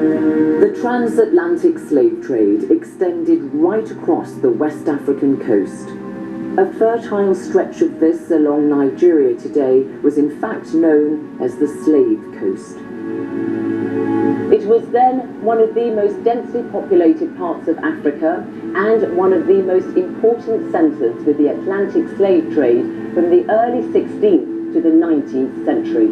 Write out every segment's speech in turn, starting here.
The transatlantic slave trade extended right across the West African coast. A fertile stretch of this along Nigeria today was in fact known as the Slave Coast. It was then one of the most densely populated parts of Africa and one of the most important centres with the Atlantic slave trade from the early 16th to the 19th century.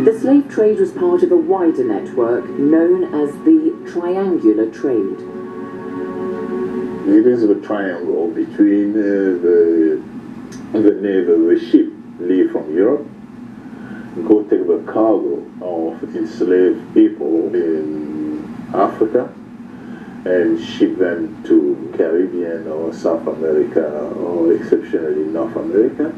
The slave trade was part of a wider network known as the triangular trade. It is a triangle between the ship leave from Europe, go take the cargo of enslaved people in Africa and ship them to Caribbean or South America or exceptionally North America,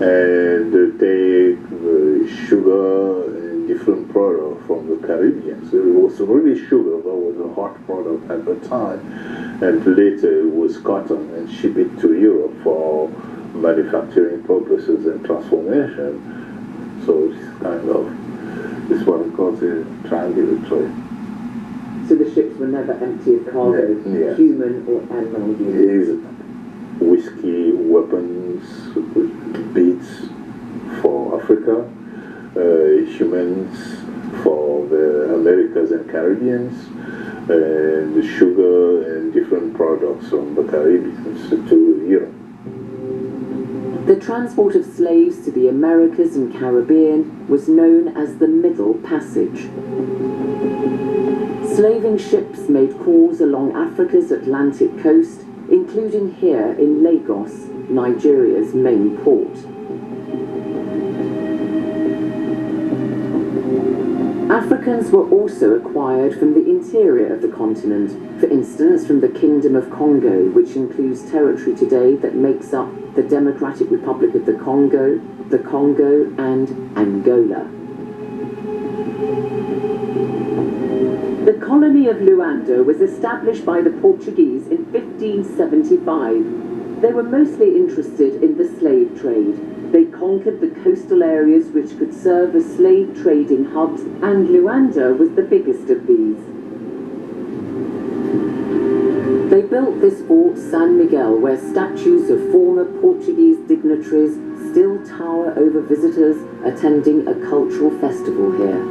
and take the sugar and different products from the Caribbean. So it was really sugar that was a hot product at the time, and later it was cotton and shipped it to Europe for manufacturing purposes and transformation. So it's kind of, this is what we call the triangular trade. So the ships were never empty of cargo, yes. Human or animal use? Whiskey, weapons, beads for Africa, humans for the Americas and Caribbeans, and sugar and different products from the Caribbean to Europe. The transport of slaves to the Americas and Caribbean was known as the Middle Passage. Slaving ships made calls along Africa's Atlantic coast, including here in Lagos, Nigeria's main port. Africans were also acquired from the interior of the continent, for instance from the Kingdom of Congo, which includes territory today that makes up the Democratic Republic of the Congo, and Angola. The colony of Luanda was established by the Portuguese in 1575. They were mostly interested in the slave trade. They conquered the coastal areas which could serve as slave trading hubs, and Luanda was the biggest of these. They built this fort San Miguel, where statues of former Portuguese dignitaries still tower over visitors attending a cultural festival here.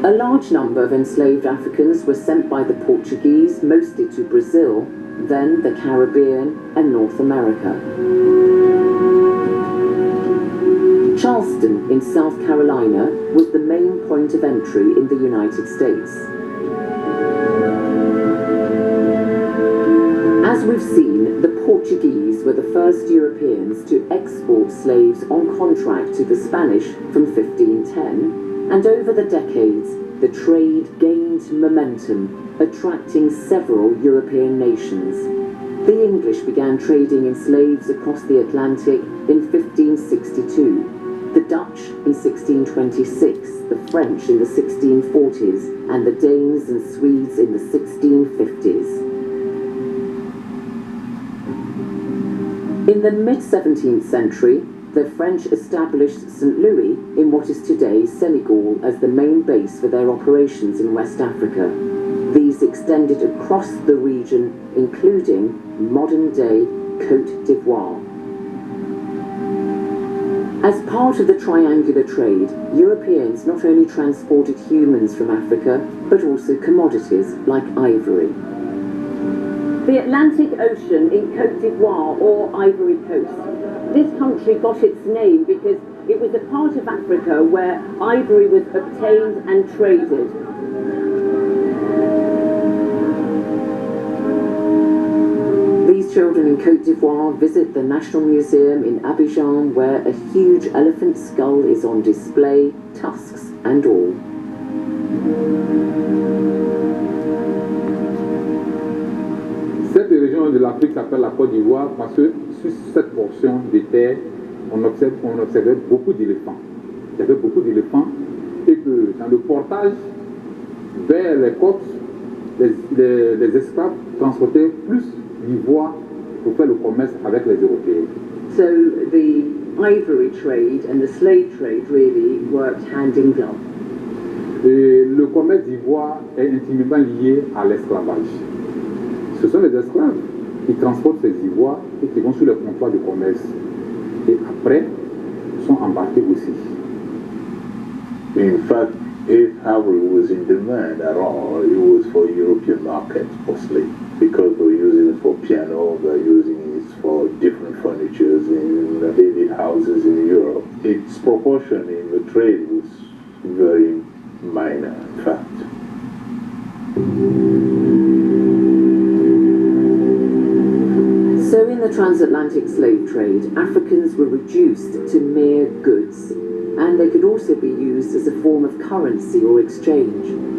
A large number of enslaved Africans were sent by the Portuguese, mostly to Brazil, then the Caribbean and North America. Charleston in South Carolina was the main point of entry in the United States. As we've seen, the Portuguese were the first Europeans to export slaves on contract to the Spanish from 1510, and over the decades, the trade gained momentum, attracting several European nations. The English began trading in slaves across the Atlantic in 1562, the Dutch in 1626, the French in the 1640s, and the Danes and Swedes in the 1650s. In the mid-17th century, the French established St. Louis in what is today Senegal as the main base for their operations in West Africa. These extended across the region, including modern-day Côte d'Ivoire. As part of the triangular trade, Europeans not only transported humans from Africa, but also commodities like ivory. The Atlantic Ocean in Côte d'Ivoire, or Ivory Coast. This country got its name because it was a part of Africa where ivory was obtained and traded. These children in Côte d'Ivoire visit the National Museum in Abidjan, where a huge elephant skull is on display, tusks and all. Cette région de l'Afrique s'appelle la Côte d'Ivoire parce que sur cette portion de terre, on observait beaucoup d'éléphants. Il y avait beaucoup d'éléphants et que dans le portage vers les côtes, les esclaves transportaient plus d'ivoire pour faire le commerce avec les Européens. So the ivory trade and the slave trade really worked hand in glove. Et le commerce d'ivoire est intimement lié à l'esclavage. Ce sont les esclaves qui transportent ces ivoires et qui vont sur le comptoir du commerce. Et après, sont embarqués aussi. In fact, if ivory was in demand at all, it was for European markets mostly, because they're using it for piano, they're using it for different furnitures in daily houses in Europe. Its proportion in the trade was very minor, in fact. So in the transatlantic slave trade, Africans were reduced to mere goods, and they could also be used as a form of currency or exchange.